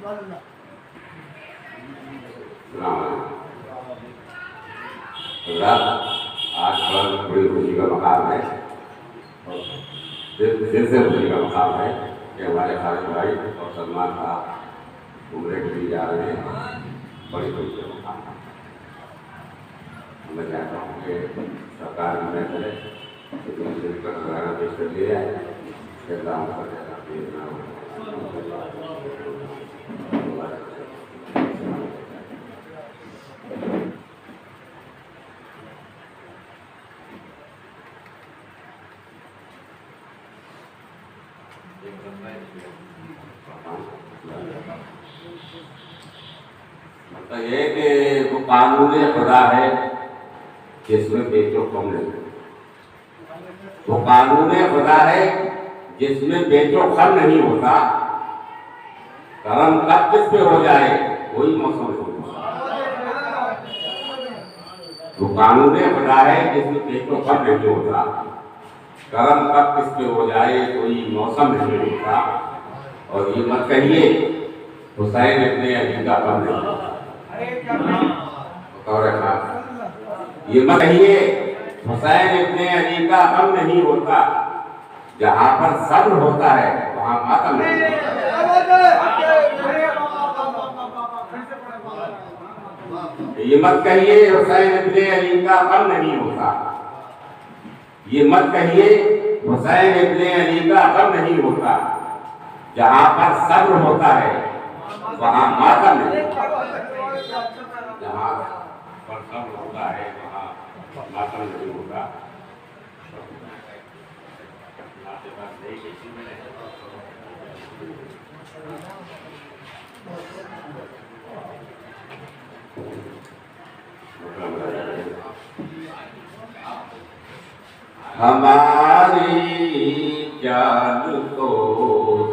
आज बड़ी खुशी का मकाम है, दिल से खुशी का मकाम है कि हमारे खालिद भाई और सलमान साहब उम्रे के लिए जा रहे हैं। बड़ी खुशी का मकाम है। मैं चाहता हूँ कि सरकार में करे नजराना पेश कर लिया है। मतलब ये कि वो कानून खुदा है जिसमें बेचो कम नहीं। वो कानून खुदा है जिसमें बेचो खम नहीं होता। कर्म कब किस पे हो जाए कोई मौसम नहीं होता। वो कानून खुदा है जिसमें बेचो खम नहीं होता। कर्म कब किस पे हो जाए कोई मौसम नहीं होता। और ये मत कहिए हुसैन इतने अली का कम नहीं होता। ये मत कहिए हुसैन इतने अली का कम नहीं होता। जहाँ पर सब्र होता है वहाँ मातम नहीं होता। ये मत कहिए हुसैन इतने अली का कम नहीं होता। ये मत कहिए हुसैन इतने अली का कम नहीं होता। जहाँ पर सब्र होता है वहाँ मातम नहीं होता। जहाँ पर सब्र होता है वहाँ मातम नहीं होता। हमारी जान को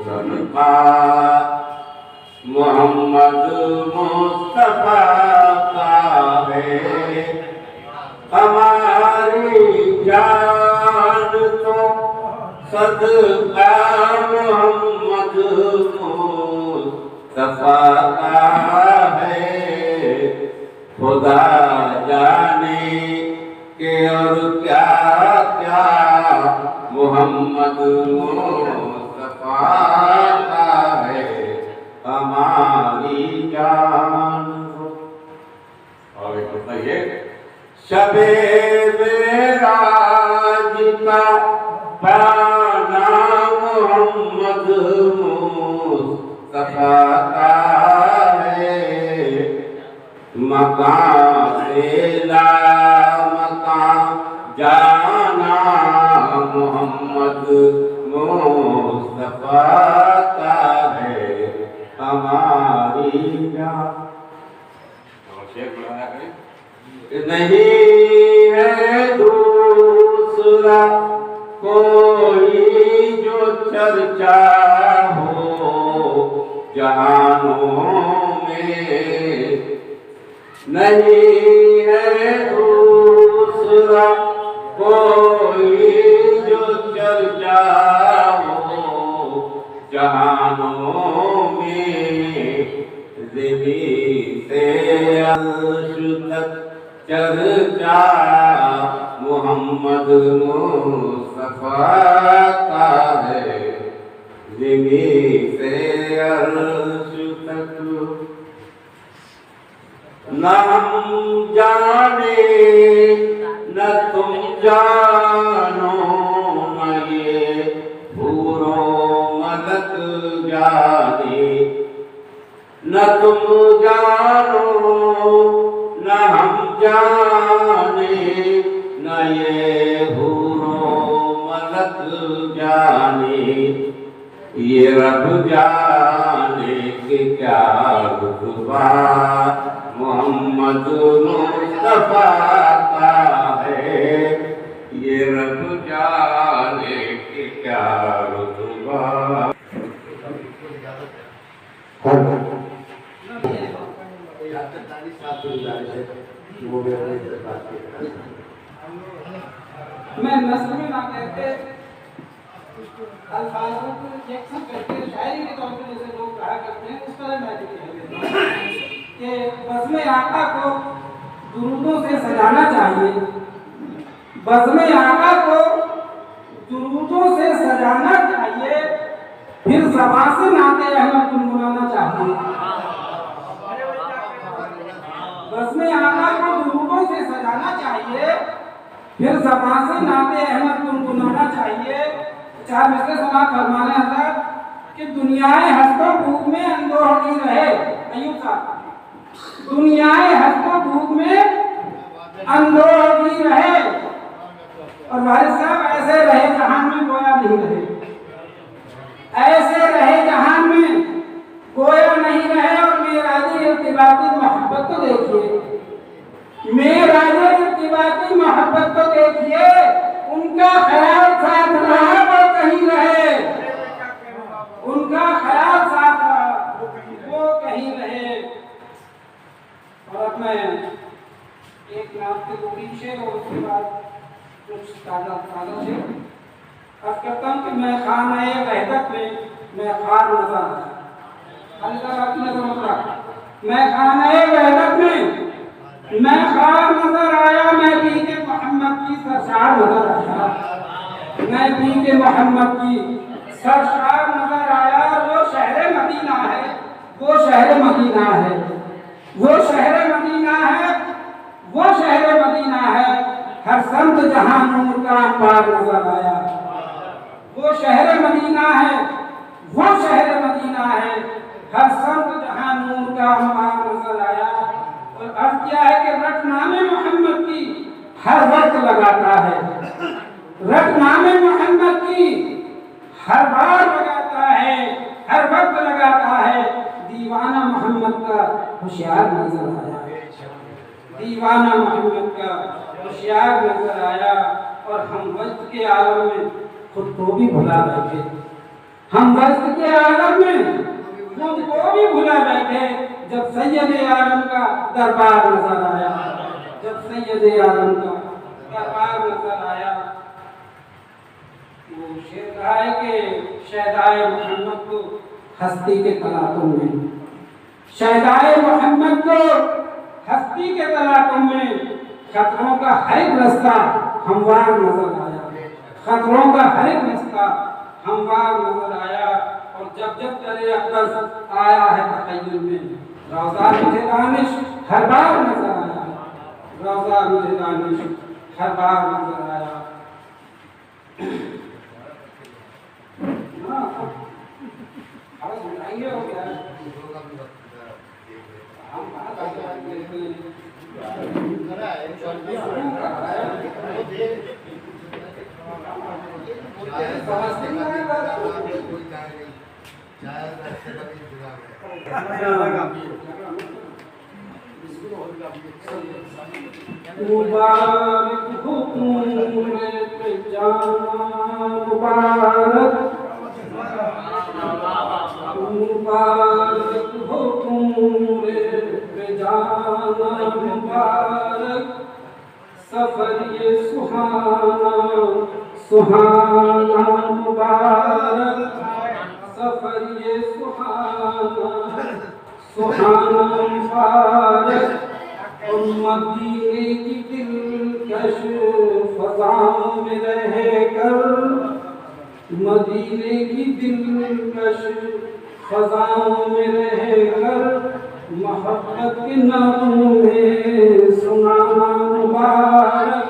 सदका मोहम्मद मुस्तफा का है। हमारी जान तो सदका मोहम्मद मुस्तफा का है। खुदा जाने के और क्या क्या मोहम्मद मुस्तफा का है। हमारी जान और एक बताइए शबे मेराज का पाना मोहम्मद मुस्तफा का है। मकान से ला मकान जाना मोहम्मद मुस्तफा का है। हमारी जान नहीं है दूसरा कोई जो चर्चा हो जहानों में। नहीं है दूसरा कोई जो चर्चा हो जहानों में। ज़मीं से अर्श तक चर्चा मोहम्मद मुस्तफा का है। ज़मीं से अर्श तक न हम जाने न तुम जानो न ये हूरो मलक जाने। न तुम जानो न हम जाने न ये हूरो मलक जाने। ये रब जाने कि क्या रुतबा मोहम्मद मुस्तफा का है। ये रब जाने कि क्या रुतबा। मैं नस्ल में ना कहते अल्फाजों को रिजेक्शन करके शायरी के तौर पर जैसे लोग कहा करते हैं उसका तरह मैं भी कह देता हूँ कि बज़्म आका को दुरूदों से सजाना चाहिए, बज़्म आका को दुरूदों से सजाना चाहिए, फिर ज़बान से नाते अहमद गुनगुनाना चाहिए। बज़्म आका को दुरूदों से सजाना चाहिए, फिर ज़बान से नाते अहमद गुनगुनाना चाहिए। चार मिसरे समाप्त फरमाने हज़रत कि दुनियाए हंसो भूख में अंधोहगी रहे। अयूब साहब, दुनियाए हंसो भूख में अंधोहगी रहे, और वारिस साहब ऐसे रहे जहान में गोया नहीं रहे, ऐसे रहे जहान में गोया नहीं रहे। और मेराजी इर्तिबाती मोहब्बत तो देखिए, मेराजी इर्तिबाती मोहब्बत तो देखिए, उनका ख्याल साथ रहा वो कहीं रहे, उनका ख्याल साथ रहा वो कहीं रहे। और अब मैं एक नाम के दो शेर और उसके बाद कुछ ताज़ा शेर अब कहता हूँ कि मैं खाने वहदत में मैं खार नजर आया। खाली साहब आपकी नजर मत रख। मैं खाने वहदत में मैं खार नजर आया, मैं पी के मोहम्मद की सरशार नजर आया, मैं पी के मोहम्मद की सरशार नजर आया। वो शहर मदीना है, वो शहर मदीना है, वो शहर मदीना है, वो शहर मदीना है। हर संत जहां नूर का अंबार नजर आया। वो शहर मदीना है, वो शहर मदीना है। हर संत जहां नूर का अंबार नजर आया। और अर्थ क्या है कि रटनामे मोहम्मद की हर वक्त लगाता है, रटनामे मोहम्मद की हर बार लगाता है, हर वक्त लगाता है। दीवाना मोहम्मद का होशियार नजर आया, दीवाना मोहम्मद का होशियार नजर आया। और हम वक्त के आलम में खुद को भी भुला बैठे, हम वक्त के आलम में खुद को भी भुला बैठे जब सैयद आलम का दरबार नजर आया, जब सैयद आलम का दरबार नजर आया। वो शेर कहा है कि शहदाए मोहम्मद को हस्ती के तलातों में, शहदाए मोहम्मद को हस्ती के तलातों में खतरों का हर एक रास्ता हमवार नजर आया, खतरों का हर एक रास्ता हमवार नजर आया। और जब जब चले अक़दस आया है तख़य्युल में, रौज़ा मुझे दानिश हर बार नजर आया, रौज़ा मुझे दानिश हर बार नजर आया। हो गया हम मुबारक हुकुम पे जाना, मुबारक मुबारक हुकुम पे जाना, मुबारक सफर ये सुहाना सुहाना, मुबारक सफर ये सुहाना सुहाना, मुबारक मदीने की दिलकश फज़ाओं में रहकर, मदीने की दिलकश फज़ाओं में रहकर मोहब्बत के नामों में सुनाना, मुबारक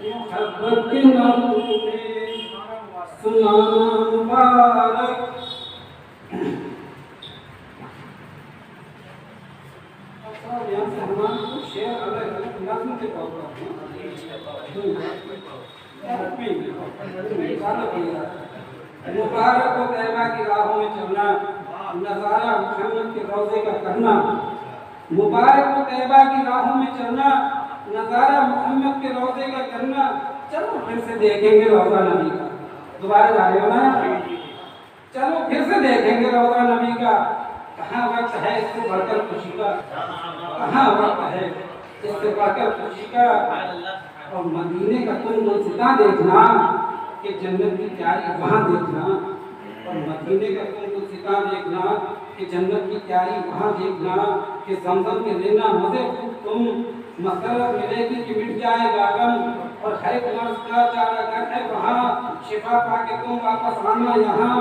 मोहब्बत के नामों में सुनाना, मुबारक। यहाँ से हमारे शेर अलग अलग नज़्म के तौर पर मुबारक को तैयबा की राहों में चलना, नज़ारा मोहम्मद के रोज़े का करना, मुबारक को तैयबा की राहों में चलना, नज़ारा मोहम्मद के रोज़े का करना। चलो फिर से देखेंगे रोज़ा नबी का, दोबारा जा रहे हो ना, चलो फिर से देखेंगे रोज़ा नबी का। कहाँ वक्त है इससे बढ़कर खुशी का, कहाँ वक्त है इससे बढ़कर खुशी का। और मदीने का तुम मंजिला देखना कि जन्नत की प्यारी वहाँ देखना, और मदीने का तुम मंजिला देखना कि जन्नत की तैयारी वहाँ देखना, कि जमजम के लेना मजे, तुम मसरत मिलेगी कि मिट जाएगा गम, और हर एक मर्ज का चारा घर है वहाँ, शिफा पाके तुम वापस आना यहाँ।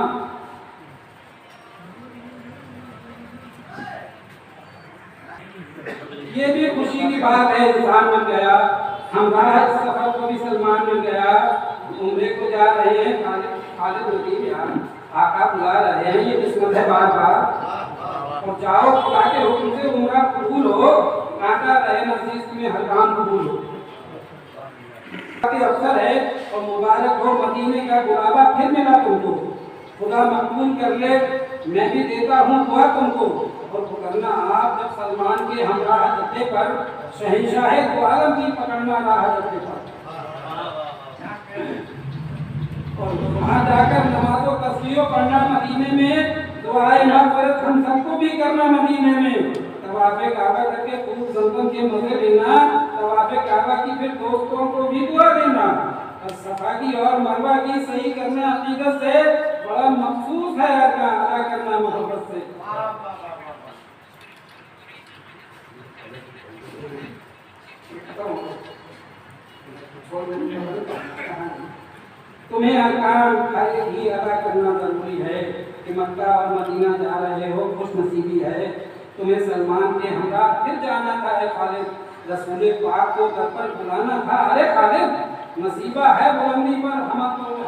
ये भी खुशी की बात है, इंसान मिल गया, हम राह सफर को भी सलमान मिल गया, उम्रे को जा रहे हैं खालिद नबी यार, आका बुला रहे हैं, ये किस्मत है बार बार। और जाओ खुदा के हुक्म से उम्रा कबूल हो, कांटा रहे नसीब में हर काम कबूल हो। अवसर है और मुबारक हो मदीने का गुलाबा फिर मिला तुमको, खुदा मकबूल कर ले, मैं भी देता हूँ दुआ तुमको। और पकड़ना आप जब सलमान के हमराह जत्थे पर, शहंशाह दो आलम की पकड़ना राह जत्थे पर। और वहाँ जाकर नमाज़ो तस्बीह पढ़ना मदीने में, दुआए मग़फ़िरत हम सबको भी करना मदीने में। तवाफ़े काबा करके खूब ज़मज़म के मज़े लेना, तवाफ़े काबा की फिर दोस्तों को भी दुआ देना। और सफा की और मरवा की सही करना अक़ीदत से, बड़ा मखसूस है अदा करना मोहब्बत से। तुम्हें अरकान ही अदा करना जरूरी है कि मक्का और मदीना जा रहे हो, खुश नसीबी है। तुम्हें सलमान के हमरा फिर जाना था, खालिद रसूल पाक को घर पर बुलाना था। अरे खालिद नसीबा है बुलंदी पर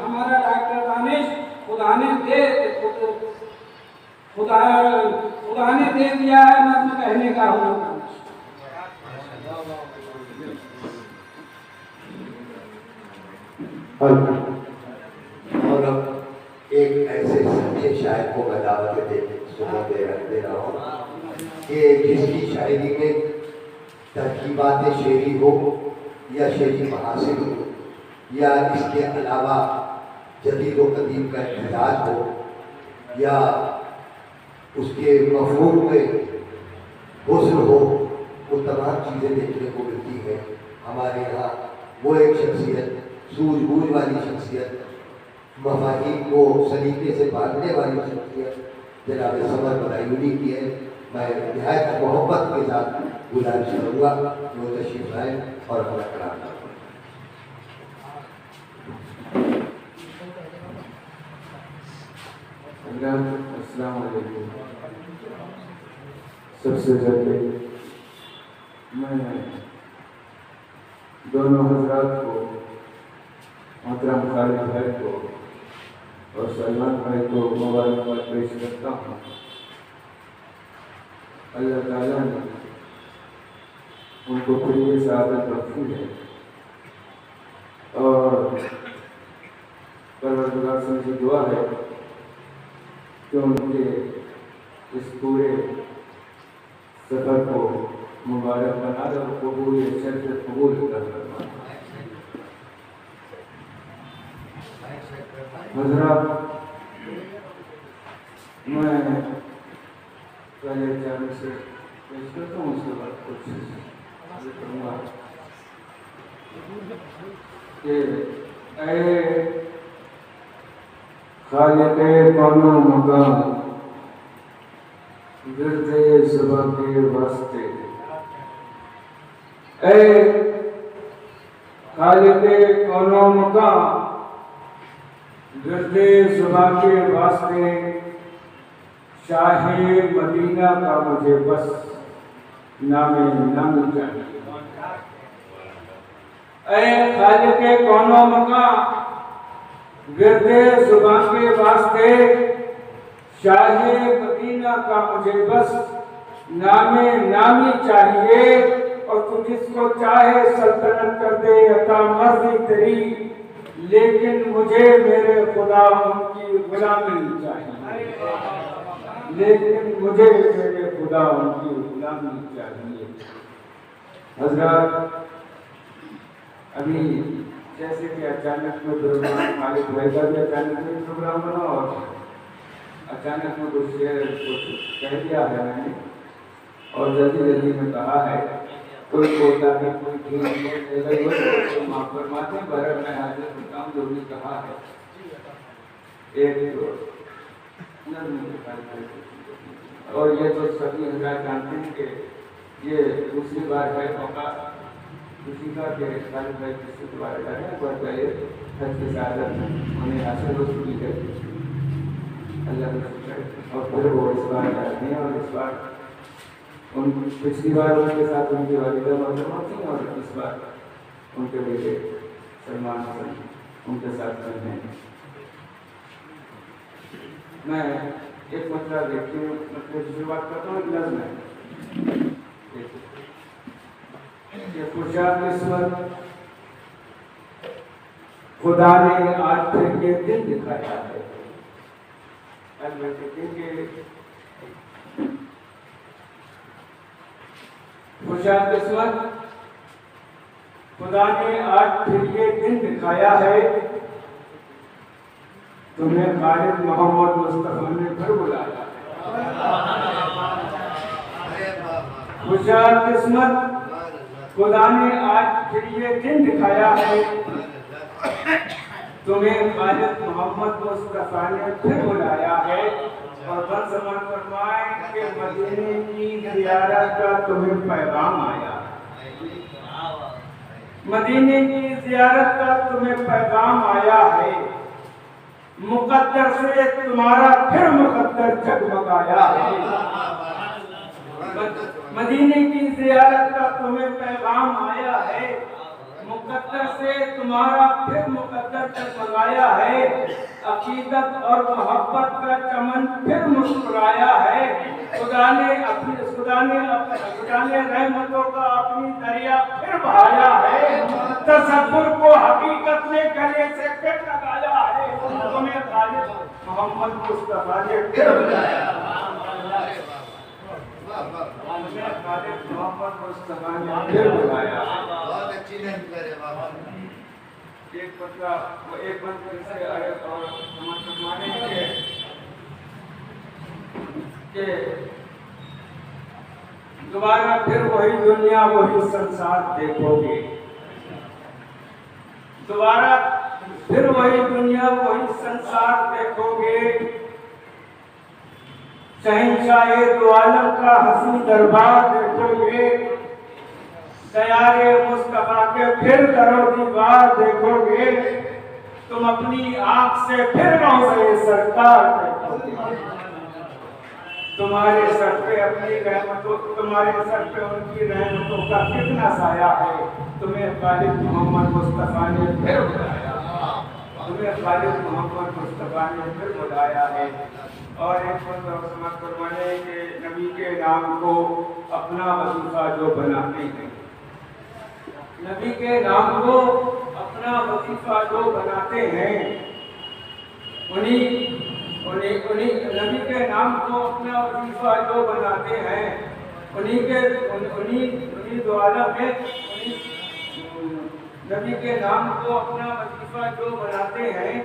हमारा डॉक्टर दानिश, खुदा ने दे दिया है नज़्म कहने का हुनर। और अब एक ऐसे सच्चे शायर को मैं दावत दे रहा हूँ कि जिसकी शायरी में तरकीबात शेरी हो या शेरी महासिल हो, या इसके अलावा जदीद व कदीम का इम्तिजाज हो, या उसके मफ़हूम में हुस्न हो, वो तमाम चीज़ें देखने को मिलती हैं हमारे यहाँ। वो एक शख्सियत, सूझबूझ वाली शख्सियत, मफाहीम को सलीके से बांधने वाली शख्सियत जनाब समर बदायूनी की है। मैं निहायत मोहब्बत के साथ गुजारिश करूँगा कि वो तशरीफ लाएँ और अपना कलाम करें। अस्सलाम वालेकुम। सबसे पहले मैं दोनों हजरात को, मोहतरम खालिद भाई को और सलमान भाई को मुबारकबाद पेश करता हूँ। अल्लाह ताला ने उनको फिर ये सआदत बख्शी है और परवरदिगार से दुआ है कि उनके इस पूरे सफ़र को मुबारक बना दे और कबूल शर्त कबूल कर फरमाए। हज़रात, मैं पहले जाने से पेश करता हूँ, उसके बाद कुछ करूँगा कि ऐ खालिक़े कौनो मकाम गिरते सुबह के वास्ते, ऐ खालिक़े कौनो मकाम गिरते सुबह के वास्ते, शाहे मदीना का मुझे बस नामे नाम चाहिए। ऐ खालिक़े कौनो मकाम गिरते सुबह के वास्ते, शाहे मदीना का मुझे बस नामे नामी चाहिए। और तू जिसको चाहे सल्तनत कर दे अता मर्जी तेरी, लेकिन मुझे मेरे खुदा उनकी गुलामी चाहिए, लेकिन मुझे मेरे खुदा उनकी गुलामी चाहिए। हज़रात, अभी जैसे कि अचानक में प्रोग्राम खालिद भाई का भी अचानक में प्रोग्राम बना और अचानक में कुछ शेर कुछ कह दिया है मैंने और जल्दी में कहा है, कोई बोलता है कोई ठीक माफ फरमाते हैं। बहर में हाजिर होता हूँ जो भी कहा है। एक और ये तो सभी हजरात जानते हैं कि ये दूसरी बार है मौका खुशी का कि खालिद भाई किसी दोबारा जाने पर पहले हज के सादत उन्हें हासिल हो चुकी है, अल्लाह का शुक्र है। और फिर वो इस बार जाते हैं और इस बार उन पिछली बार उनके साथ उनकी वालिदा मोहतरमा थी और इस बार उनके बेटे सलमान हसन उनके साथ में हैं। मैं एक मसला देखती हूँ, मतलब शुरुआत करता हूँ इजलास में। ये खुशहाल किस्मत खुदा ने आज फिर ये दिन दिखाया है। आज मैं देखेंगे खुशहाल किस्मत खुदा ने आज फिर ये दिन दिखाया है, तुम्हें खालिद मोहम्मद मुस्तफा ने फिर बुलाया। खुशहाल किस्मत खुदा ने आज फिर ये दिन दिखाया है, तुम्हें खालिद मोहम्मद मुस्तफा ने फिर बुलाया है। और बस समझ फरमाएं कि मदीने की ज़ियारत का तुम्हें पैगाम आया है, मदीने की ज़ियारत का तुम्हें पैगाम आया है। मुकद्दर से तुम्हारा फिर मुकद्दर जगमगाया है, मदीने की ज़ियारत का तुम्हें पैगाम आया है। मुकद्दर से तुम्हारा फिर मुकद्दर जगमगाया है। अकीदत और मोहब्बत का चमन फिर मुस्कुराया है। खुदा ने रहमतों का अपनी दरिया फिर बहाया है। तसव्वुर को हकीकत ने गले से फिर लगाया है। तुम्हें खालिद मोहम्मद मुस्तफा ने फिर बुलाया, खालिद मोहम्मद मुस्तफा ने फिर बुलाया। बहुत अच्छी नहीं करे बाबा। एक पत्रा वो एक मंत्र से आए और समझ माने कि दोबारा फिर वही दुनिया वही संसार देखोगे, दोबारा फिर वही दुनिया वही संसार देखोगे। शहंशाहे दो आलम का हसी दरबार देखोगे। दयारे मुस्तफा के फिर दरो दीवार देखोगे। तुम अपनी आंख से फिर रोज़े सरकार देखोगे। तुम्हारे सर पे अपनी रहमतों, तुम्हारे सर पे उनकी रहमतों का कितना साया है। तुम्हें खालिद मोहम्मद मुस्तफा ने फिर बुलाया, तुम्हें खालिद मोहम्मद मुस्तफा ने फिर बुलाया है। और एक समझ फरमाने के नबी के नाम को अपना वजीफा जो बनाते हैं, नबी के नाम को अपना वजीफा जो बनाते हैं, उन्हीं नबी के नाम को अपना वजीफा जो बनाते हैं, उन्हीं द्वारा में नबी के नाम को अपना वजीफा जो बनाते हैं,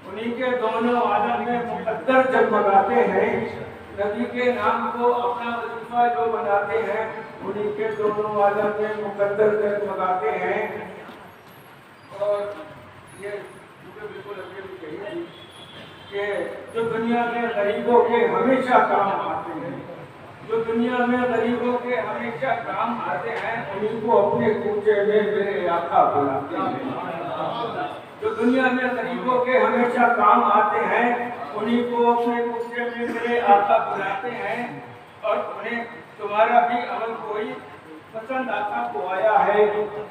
उन्हीं के दोनों आलम में मुकद्दर जगमगाते हैं। नबी के नाम को अपना वजीफा जो बनाते हैं, उन्हीं के दोनों आलम में मुकद्दर जगमगाते हैं। और ये बिल्कुल अभी कही कि जो दुनिया में गरीबों के हमेशा काम आते हैं, जो दुनिया में गरीबों के हमेशा काम आते हैं, उन्हीं को अपने कूचे में मेरे आका बुलाते हैं। जो दुनिया में गरीबों के हमेशा काम आते हैं, उन्हीं को अपने कूचे में मेरे आका बुलाते हैं। और उन्हें तुम्हारा भी अमल कोई पसंद आका को आया है,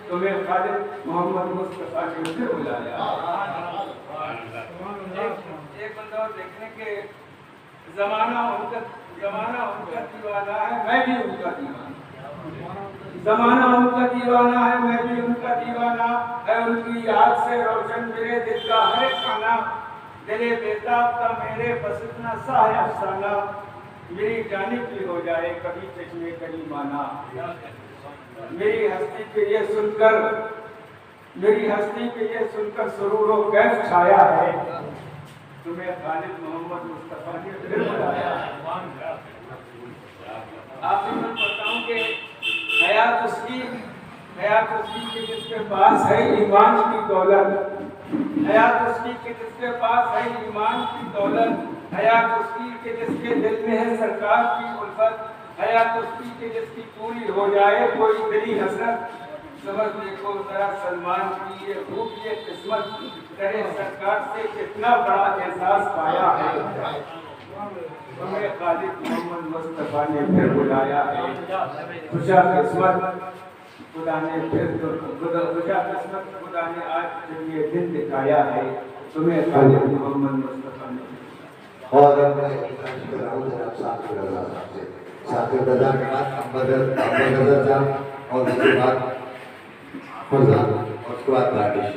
तुम्हें खालिद मोहम्मद मुस्तफा ने फिर बुलाया। एक बंदा और देखने के जमाना उनका दीवाना है, मैं भी उनका दीवाना। जमाना उनका दीवाना है, मैं भी उनका दीवाना है। उनकी याद से रोशन मेरे दिल का हर एक खाना, दिले बेताब का मेरे बस इतना सा है अफसाना। मेरी जानिब भी हो जाए कभी चश्मे कहीं माना। मेरी हस्ती पे ये सुनकर सुरूर व कैफ छाया है। तुम्हें खालिद मोहम्मद मुस्तफा ने फिर बुलाया। आपसे मैं बताऊं कि हयात उसकी के जिसके पास है ईमान की दौलत, हयात उसकी के जिसके पास है ईमान की दौलत। हयात उसकी के जिसके दिल में है सरकार की उल्फत, हयात उसकी के जिसकी पूरी हो जाए कोई दिली हसरत। समझ देखो जरा सलमान की ये खूब ये किस्मत, करे सरकार से कितना बड़ा एहसास पाया है। हमें खालिद मोहम्मद मुस्तफा ने फिर बुलाया है, खुशा किस्मत खुदा ने फिर खुशा किस्मत खुदा ने आज ये दिन दिखाया है, तुम्हें खालिद मोहम्मद मुस्तफा ने। और अब मैं अर्ज कर रहा हूँ जनाब साकिब रज़ा साहब से। साकिब रज़ा के बाद अम्बदर साहब और उसके बाद फरजान और उसके बाद राकेश।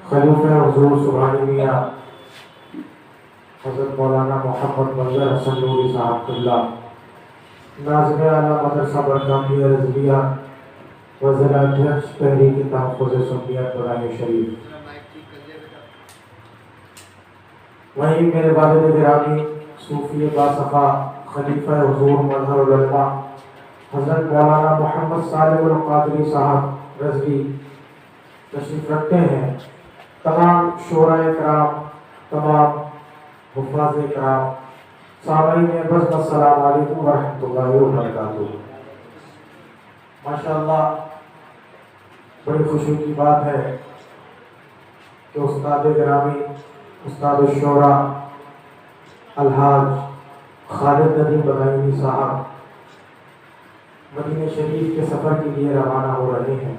खलीफा हुजूर सुभानी मियां हज़रत मौलाना मोहम्मद मंजर हसन नूरी साहब क़िबला, नाज़िम आला मदरसा बरकामिया रज़विया व ज़िलाध्यक्ष तहरीक तहफ़्फ़ुज़ सुन्नियत बराए शरीफ, वहीं मेरे वालिद गिरामी सूफ़ी बासफ़ा खलीफा हुजूर मज़हरुल उलमा हज़रत मौलाना मोहम्मद सालिमुल क़ादरी साहब रज़वी तशरीफ़ रखते हैं। तमाम शोराए कराम, तमाम हुफ़ाज़ कराम, सामीईन बस अस्सलामु अलैकुम व रहमतुल्लाहि व बरकातुहू। माशाअल्लाह बड़ी खुशी की बात है कि उस्ताद गिरामी उस्ताद शोरा अलहाज खालिद नदीम बदायूनी साहब मदीने शरीफ के सफ़र के लिए रवाना हो रहे हैं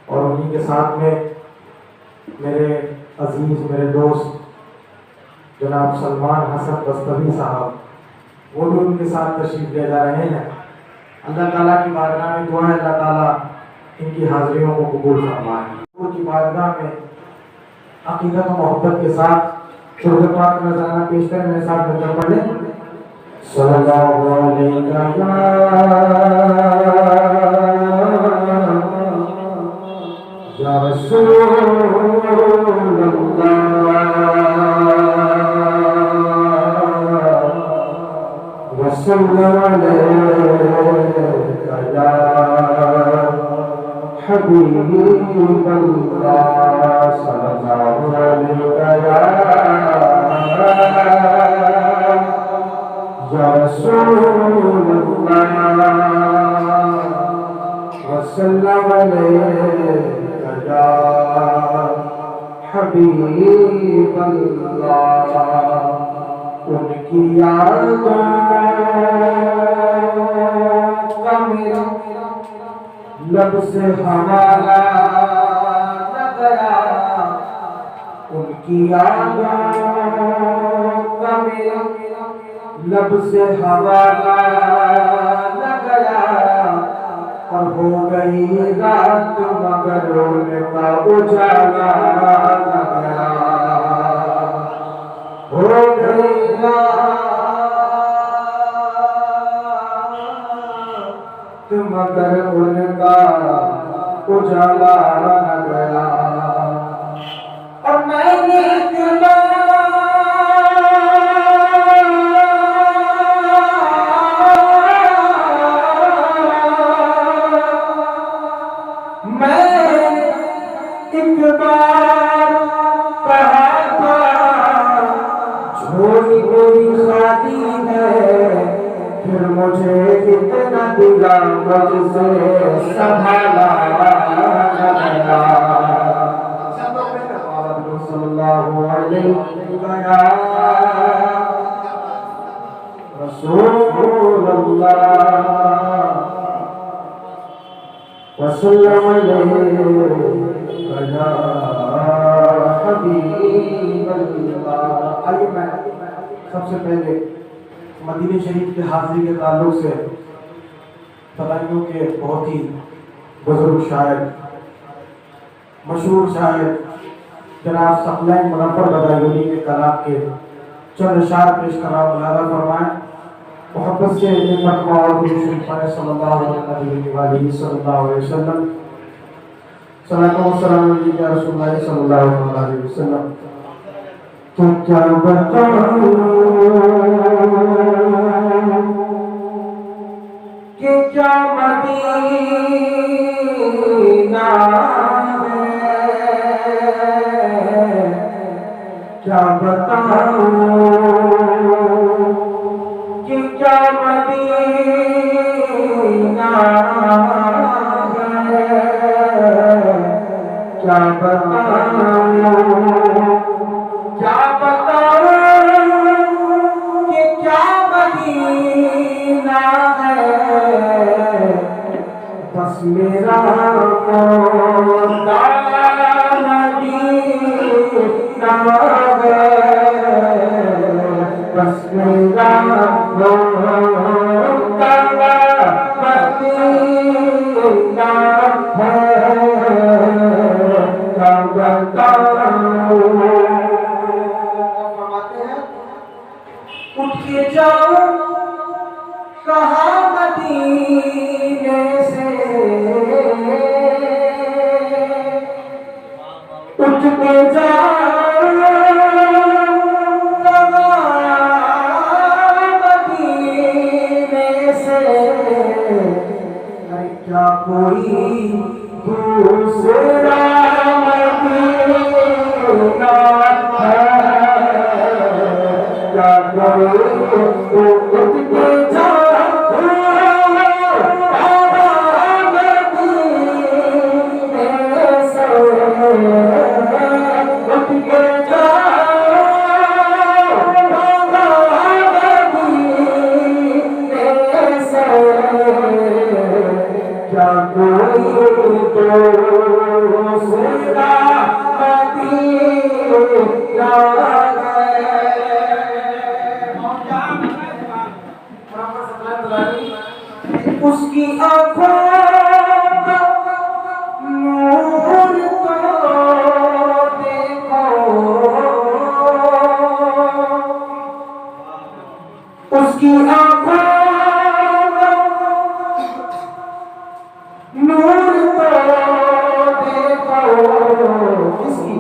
और उन्हीं के साथ में मेरे अजीज़ मेरे दोस्त जनाब सलमान हसन बस्तवी साहब वो भी उनके साथ तशरीफ़ ले जा रहे हैं। अल्लाह ताला की बारगाह में दुआ है अल्लाह ताला इनकी हाज़िरियों को कबूल फरमाए। उनकी बारगाह में अक़ीदत और मोहब्बत के साथ शुरू पाक नज़राना पेश करें। मेरे साथ मिलकर पढ़ लें सल्लल्लाहु अलैहि या रसूलल्लाह वसल्लम अलैका या हबीबल्लाह सल्लल्लाहु अलैका या रसूलल्लाह वसल्लम अलैका या हबीबल्लाह। उनकी यादों का मेरा लब से हवाला न गया, उनकी यादों का मेरा लब से हवाला न गया और हो गई रात मगर उनका उजाला न गया। हो गई रात मगर उनका उजाला न गया। और मैंने एक बार कहा था झोली मेरी खाली है, फिर मुझे कितना दिला मुझसे संभाला गया। सल्लल्लाहु अलैहि रसूलल्लाह वसल्लम अलैका या हबीबल्लाह। आइए मैं सबसे पहले मदीने शरीफ के हाज़िरी के ताल्लुक से तबाइयों के बहुत ही बुजुर्ग शायर मशहूर शायर जनाब सक़लैन मुनव्वर बदायूनी के कलाम के चंद अशार पेश कराम मुलाज़ा फरमाएं। मोहब्बत से एक मरतबा और दुरूद पढ़ें सल्लल्लाहु अलैहि वसल्लम। सलातो व सलाम या रसूलल्लाह सल्लल्लाहु अलैहि वसल्लम। तो क्या बताऊं कि क्या मदीने मदीना है, क्या बताऊं कि क्या मदीना है, क्या बताऊं, क्या बताऊं कि क्या मदीना है, बस मेरा मदीना है, बस मेरा मदीना है, क्या बताऊं। फरमाते हैं उठ के जाओ कहा मदीने से, उठ के जाओ कहा मदीने से, अरे क्या कोई दूसरा मदीना है, क्या कोई उठ के जाओ उसकी आँखों का नूर तो देखो, उसकी आँखों का नूर तो देखो, किसकी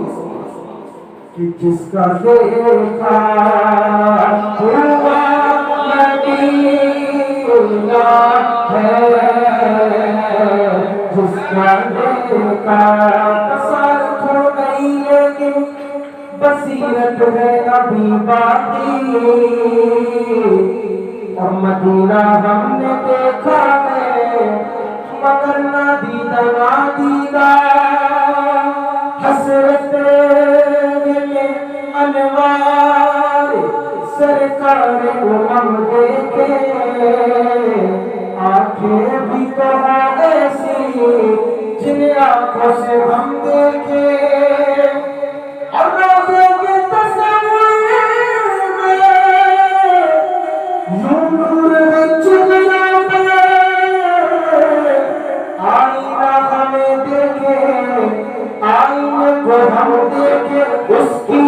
कि जिसका देखा हुआ मदीना है, जिसका देखा तसल्लुत हो गई लेकिन बसीरत है अभी बाकी, और मदीना हमने देखा है मगर ना दीदा ना दीदा, हसरत अनवार सरकार उमम देखे, आंखें भी तो हैं ऐसी जिन आंखों से हम देखे, और रोज़े के तस्वीर में यूं नूर है चिल्लाते, आईना हमें देखे, आईने को हम देखे, उसकी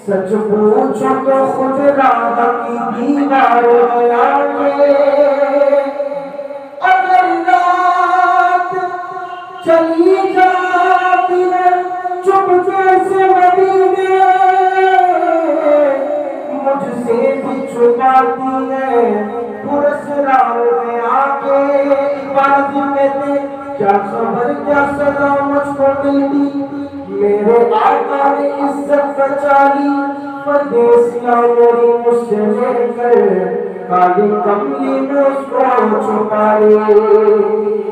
सच पूछो तो खुद राह की दीवार आके, अगर रात चली जाती है चुपके से मदीने, मुझसे भी छुपाती है पुरस्कार में आके, इबादत कहते क्या खबर क्या सजा मुझको मिलती, मेरे आका ने इज्जत बचा ली, परदेसिया मेरी मुझसे लेकर काली कमली में उसको छुपा ले,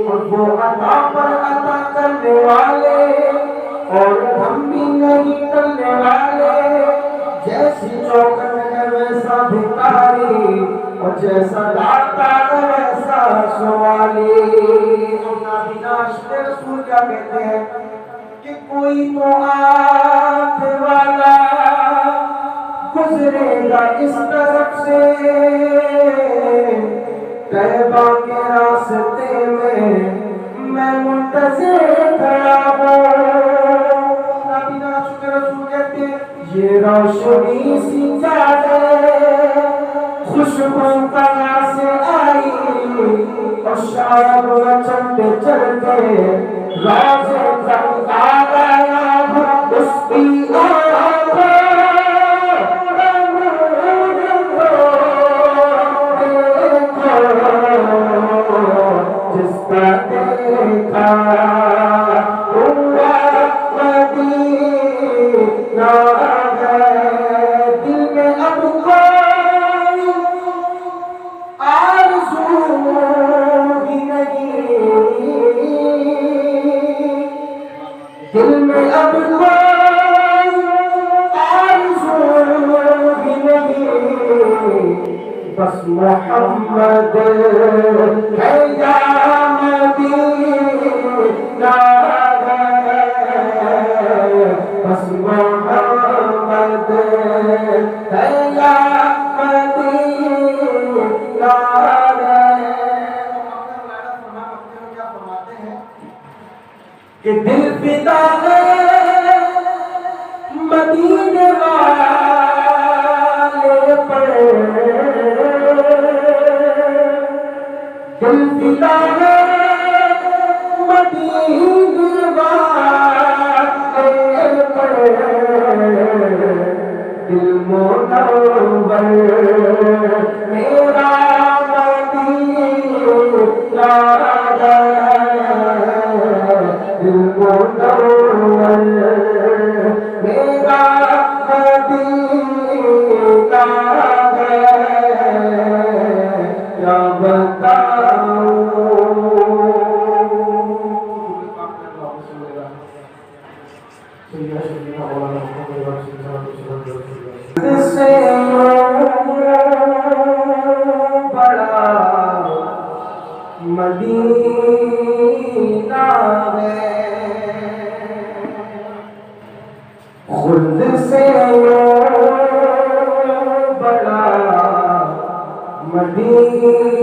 और वो अता पर अता करने वाले और हम भी नहीं टलने वाले, जैसी चौकट है वैसा भिखारी और जैसा दाता है वैसा सवाली। रसूल क्या कहते हैं कि कोई तो आँख वाला गुजरेगा इस तरफ से तैबा के रास्ते में मैं मुंतज़िर खड़ा हूँ। नाबीना शुक्र रसूल कहते हैं ये रोशनी सी चादर खुशबू कहाँ से आई और शायद वह चलते चलते रोज़े तक आ गया उसकी जिसका देखा दिल में अब कोई आरज़ू भी नहीं, दिल में अब कोई आरज़ू भी नहीं, बस मोहम्मद है या मदीना है, बस मोहम्मद है या मदीना है। कि दिल फिदा है मदीने वाले पर, दिल फिदा है मदीने वाले पर, दिल मुनव्वर मेरा मदीना है, दिल मुनव्वर मेरा मदीना है, क्या बताऊं। से बड़ा मदीना है, खुद से बड़ा मदीना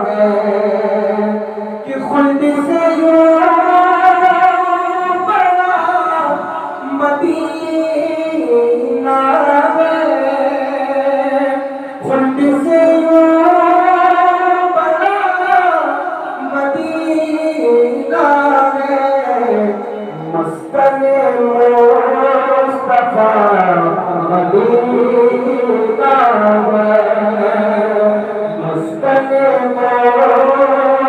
है, कि खुद से बड़ा मदीना है, खुद से बड़ा मदीना है, मस्कने मुस्तफा मदीना है, मस्कने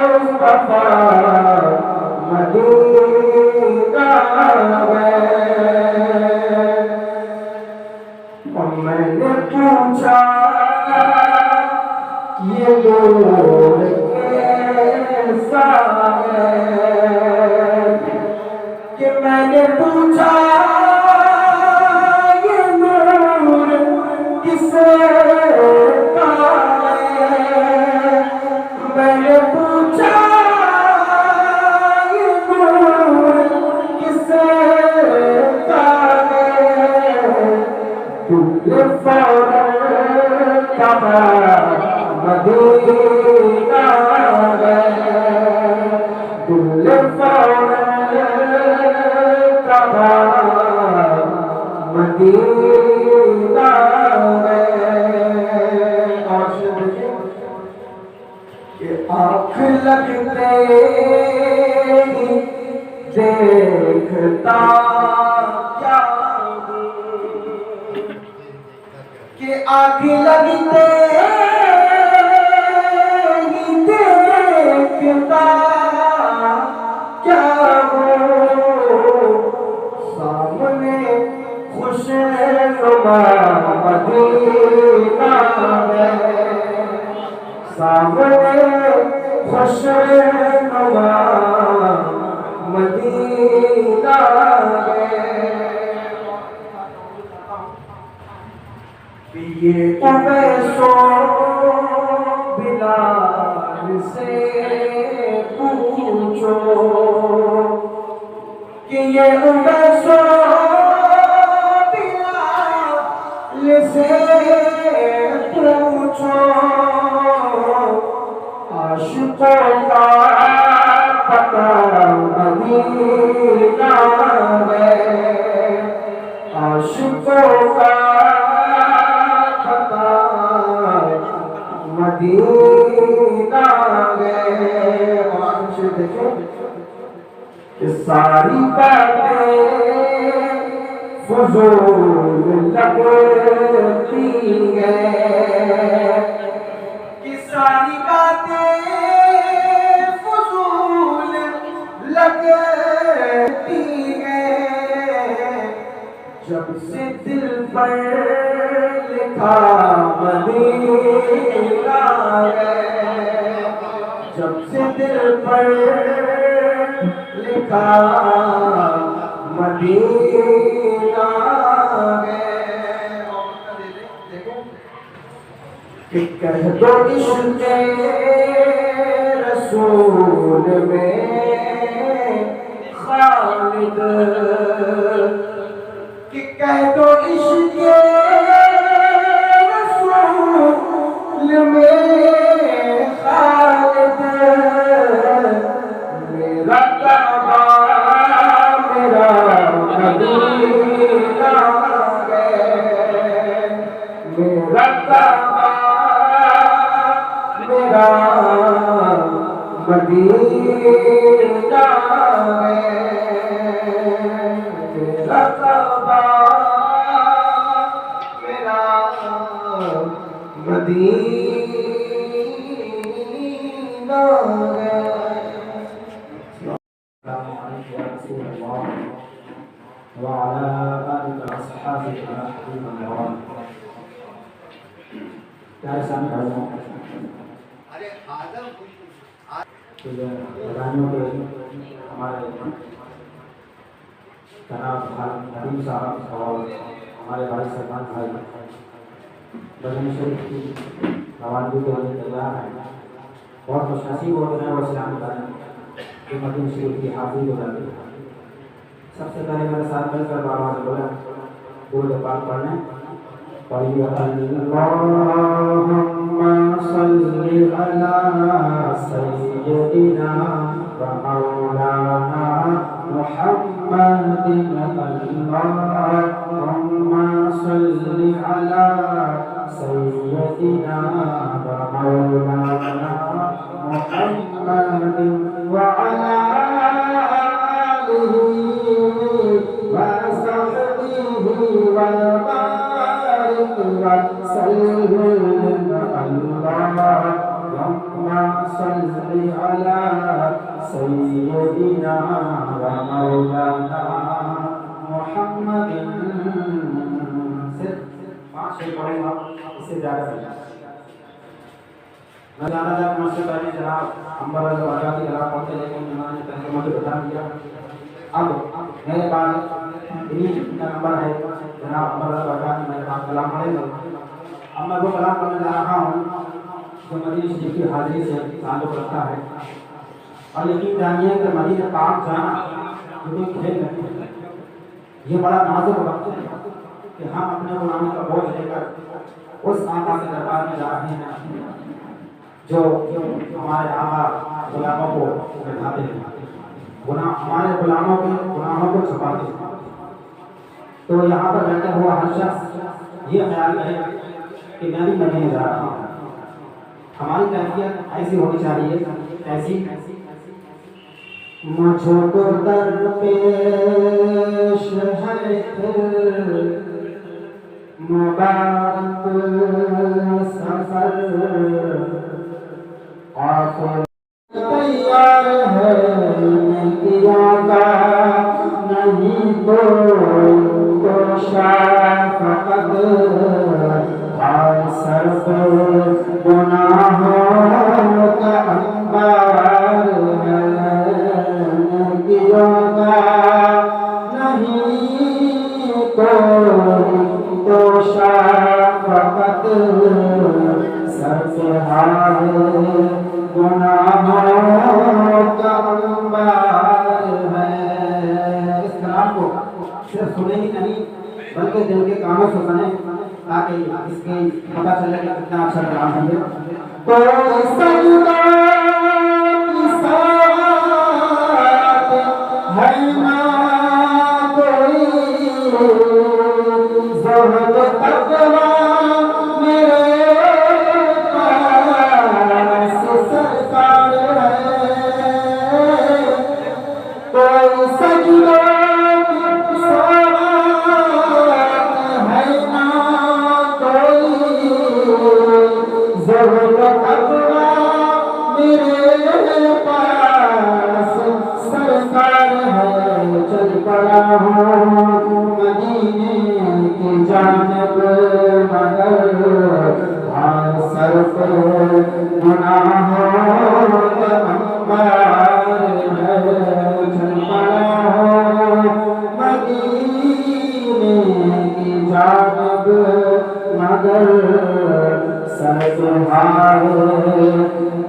मुस्तफा मदीना है। और मैंने पूछा ये नूर कैसा है, कि मैंने पूछा ये नूर किसका है, मैंने पूछा ये नूर किसका है, तुमने फौरन कहा मदीना है, तुमने फौरन कहा मदीना है। और कि आँख लगते ही देखता क्या हूँ, कि आँख लगते ही देखता क्या हूँ, सामने खुशनुमा मदीना है, सामने खुशनुमा मदीना है। ये उवैसो बिलाल से पूछो कि ये उवैसो बिलाल का पता मदीना है, आशिकों का पता मदीना है। और आखिर शेर देखो कि सारी बातें फजूल लगती है, कि सारी बातें फजूल लगती है, जब से दिल पर लिखा मदीना है, जब से दिल पर लिखा मदीना है। कि कह दो इश्क़ रसूल में खालिद, कि कह दो इश्क़ रसूल में खालिद, मेरा काबा मेरा मदीना है, मेरा काबा मेरा मदीना है, मेरा काबा मेरा मदीना है। बधाइयों के हमारे जनाब हरीम साहब और हमारे भाई सरपंच भाई बजन शरीफ की रवानगी के लिए तैयार हैं। बहुत खुशनसीब होते हैं और इस्लामी कि मदीन शरीफ की हाजिरी हो जाती है। सबसे पहले मेरे साथ मिलकर बाबा से बोला दूर पाक पढ़ने पढ़िए अल्लाहुम्मा सल्ली अला सय्यिदिना व मौलाना मुहम्मदिन, अल्लाहुम्मा सल्ली अला सय्यिदिना व मौलाना मुहम्मदिन व अला अल्लाहुम्मा सल्ली अला सय्यिदिना व मौलाना मुहम्मदिन। सिर्फ 5 शेर पढ़ूंगा, इससे ज़्यादा नहीं। मैं जाना था मुझसे पहले जनाब अंबर आज़ादी कला पढ़ते, लेकिन उन्होंने तर्जुमा के बता दिया। अब मेरे पास इन्हीं का नंबर है जनाब अंबर आज़ादी, मेरे पास कलाम पढ़ेगा। अब मैं वो कलाम पढ़ने जा रहा हूँ जो मदीना शरीफ की हाजिरी से ताल्लुक़ रखता है। और यकीन जानिए कि मदीना पाक जाना ये कोई खेल नहीं है, ये बड़ा नाजुक वक्त है कि हम अपने गुलामों का बोझ लेकर उस आका के दरबार में जा रहे हैं जो हमारे आका गुलामों को बैठाते हैं, हमारे गुलामों के गुनाहों को छुपाते हैं। तो यहाँ पर बैठा हुआ हर शख्स ये ख्याल करे कि मैं भी मदीने जा रहा हूँ। हमारी कैफियत ऐसी होनी चाहिए, ऐसी मुझको दरपेश है फिर मुबारक सफर, आखिर तैयार है किया का नहीं तो शाफक़त, हाय सर पे गुनाहों का अंबार है, किया का नहीं तो शाफक़त, सर पे हाय गुनाहों का अंबार है। इस कलाम को सिर्फ सुने ही नहीं बल्कि दिल के कानों से सुने ताकि इसके पता चले कि कितना अच्छा कलाम है। तो सजदा हूँ मदीने की जानब मगर सर पे गुनाहों का अंबार है। चल पड़ा हूँ मदीने की जानब मगर सर तुम्हारे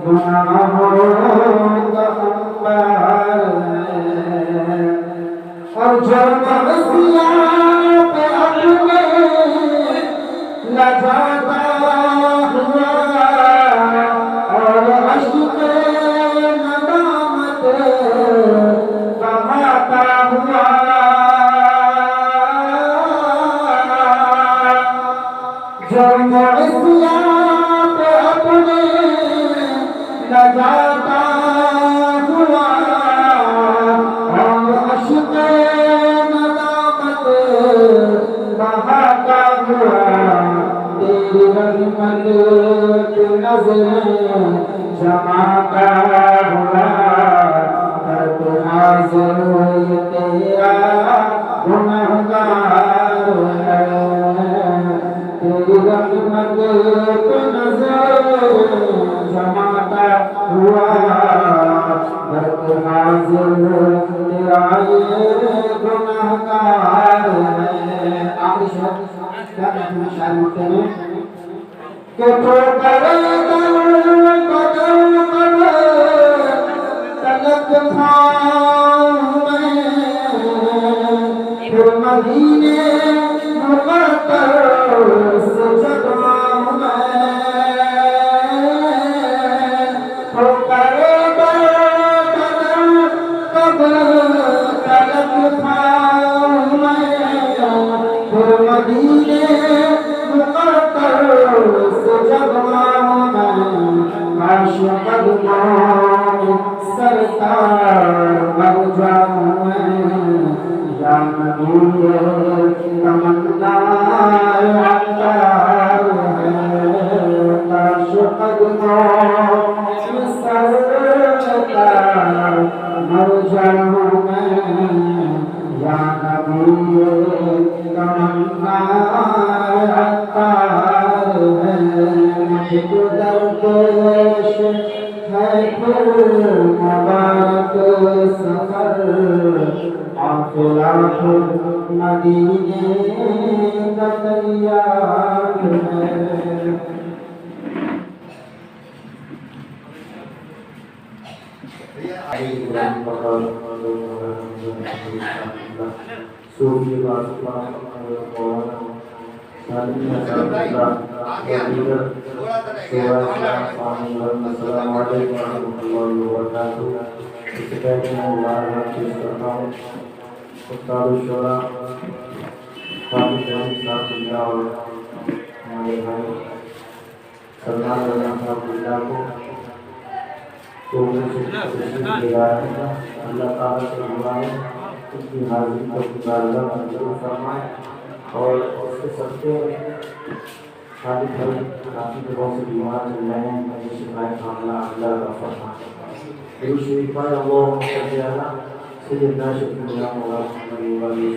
गुनाहों का अंबार है। और जब मसीहा पे अपने लजाता हुआ और अश्क नदामत बहाता हुआ जब मसीहा पे अपने लजाता हुआ और अश्क नदामत बहाता हुआ तेरी रहमत की नज़रें जमाता हुआ दर्द हाज़िर ये तेरा गुनहगार है। तेरी रहमत की नज़रें जमाता हुआ दर्द हाज़िर तेरा ये गुनहगार है। आखिरी शब्द क्या कहते हैं शायर लिखते हैं कि ठोकर तलक खाऊं मैं फिर मदीने मुक़द्दर से जगाऊं मैं। ठोकर तलक खाऊं मैं फिर मदीने मुक़द्दर से जगाऊं मैं। काश कदमों सरकार मर जाऊं मैं या नबी तमन्ना अत्तार है। काश कदमों सरकार मर जाऊं मैं या नबी तमन्ना अत्तार है। मुझे तो दरपेश है फिर मुबारक सफर काफिला मदीने का तैयार है। अल्लाह ताला से दुआएं उसकी हाजिरी को गुजारना मंजूर फरमाए और उसके सबके शादी काफ़ी दिनों से बीमार चल रहे हैं उनकी शिकायत मामला अल्लाह का फरमाए। शरीफा अल्लाह सल्लल्लाहु सैयदना शफीउना मौलाना वाली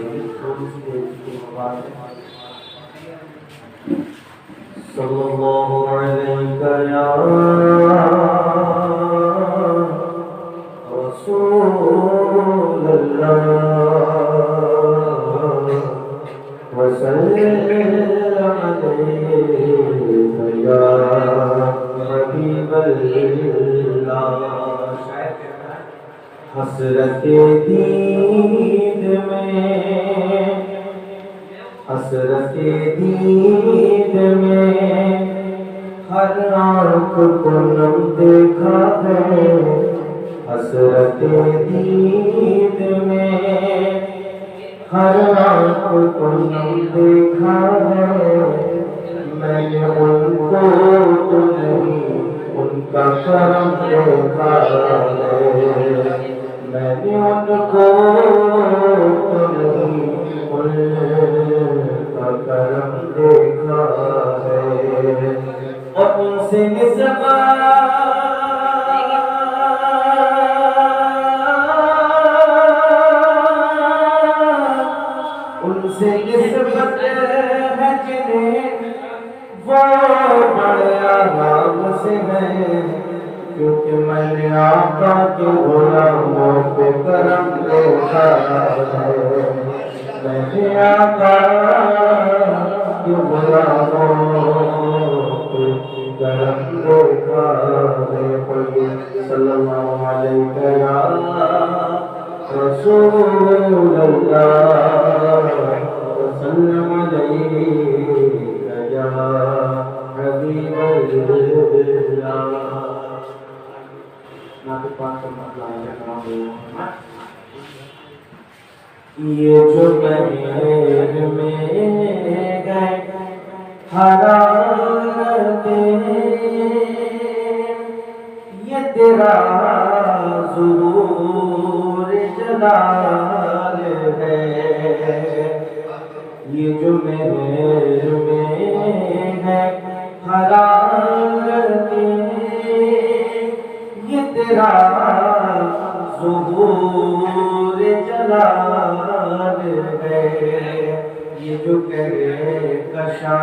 थोड़ी सी देर की बात है। सल्लल्लाहु अलैहि या रसूल अल्लाह वसल्लम अलैका या हबीब अल्लाह। हसरते दीद में हर आँख को नम देखा है। हसरते दीद में हर आँख को नम देखा है। मैंने उनको तो नहीं उनका करम देखा है। मैंने उनको तो नहीं उनका करम देखा है। और उनसे निस्बत क्योंकि मैंने आका के गुलामों पे करम देखा है, मैंने आका के गुलामों पे करम देखा है। कोई सल्लल्लाहु अलैहि या रसूल अल्लाह वसल्लम अलैका या हबीब अल्लाह। नाते पाक का मतलब ये जो महर में गए हरारतें, ये तेरा ज़ुहूर जलाल है। ये जो महर में है हरारतें, ये तेरा ज़ुहूर जलाल है। ये जो करे कशा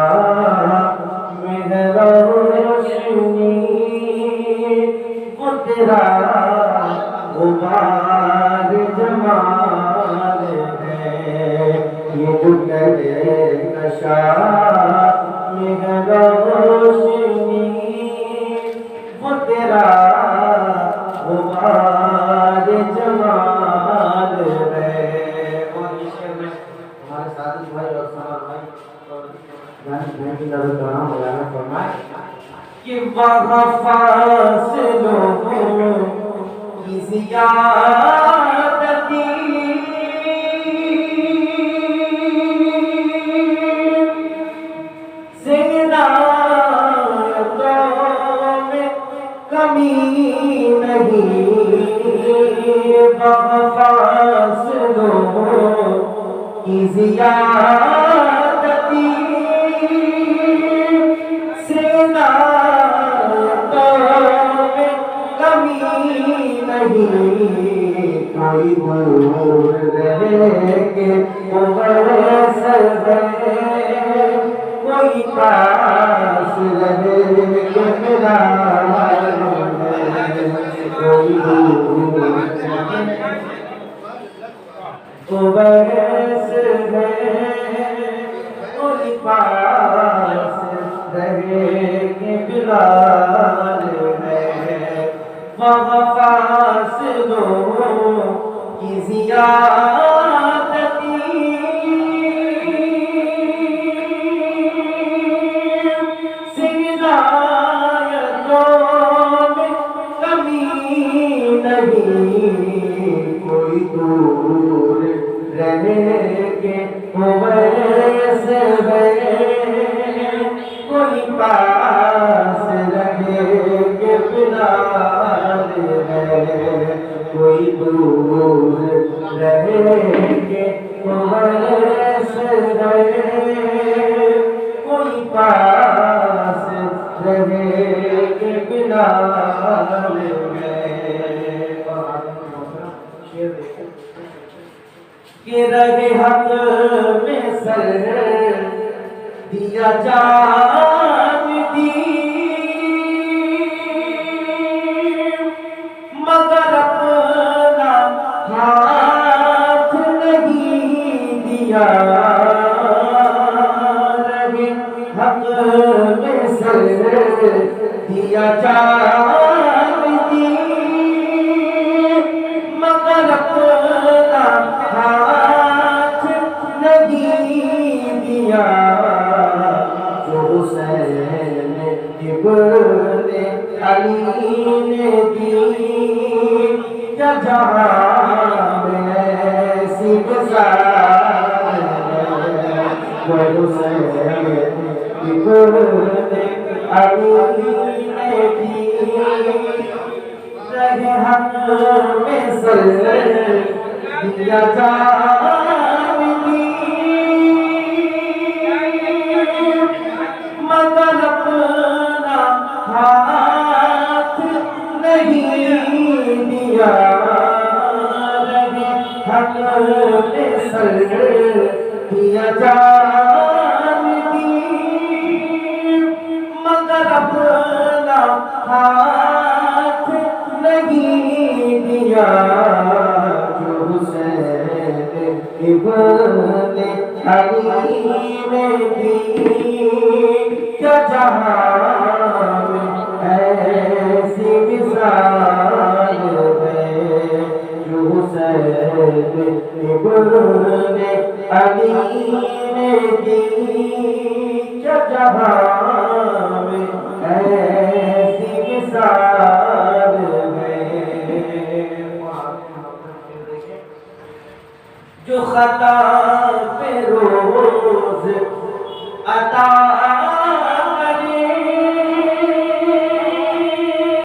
मेहरा रोशनी, वो तेरा गुबार जमाल है। ये जो करे कशा मेहरा रोशनी, वो तेरा गुबार जमाल है। और इसे में हमारे साथी भाई और समर भाई और जानी भाई की नजर कराम बयाना फरमाए कि वहाँ फासिलों की ज़ियादती, कमी नहीं, फासिलों की ज़ियादती से नातों में कमी नहीं। कोई दूर रहे के मुबसर है, कोई पास रहे के मिला, कोई दूर मुबसर है, कोई पास रहे के बिलाल है। वहाँ फासिलों की ज़ियादती से हिदायतों में कमी नहीं। कोई दूर रहने के मुबसर है, कोई पास रहे के बिलाल है। कोई दूर रहे के मुबसर है, कोई पास रहे के बिलाल है। कि रहे हक में सर दिया जान दी, मगर अपना हाथ नहीं दिया। रहे हक में सर दिया जान दी, मगर अपना हाथ नहीं दिया। जो हुसैन इब्ने अली ने दी, क्या जहाँ में ऐसी गुज़ार है। जो हुसैन इब्ने अली ने दी, रहे हक में सर दिया जान दी, मगर अपना हाथ नहीं दिया। रहे हक में सर दिया जान दी, मगर अपना हाथ दिया जो हुसैन इब्ने अली ने दी, क्या जहां में ऐसी मिसाल है जो हुसैन इब्ने अली ने दी, क्या जहां में ऐसी मिसाल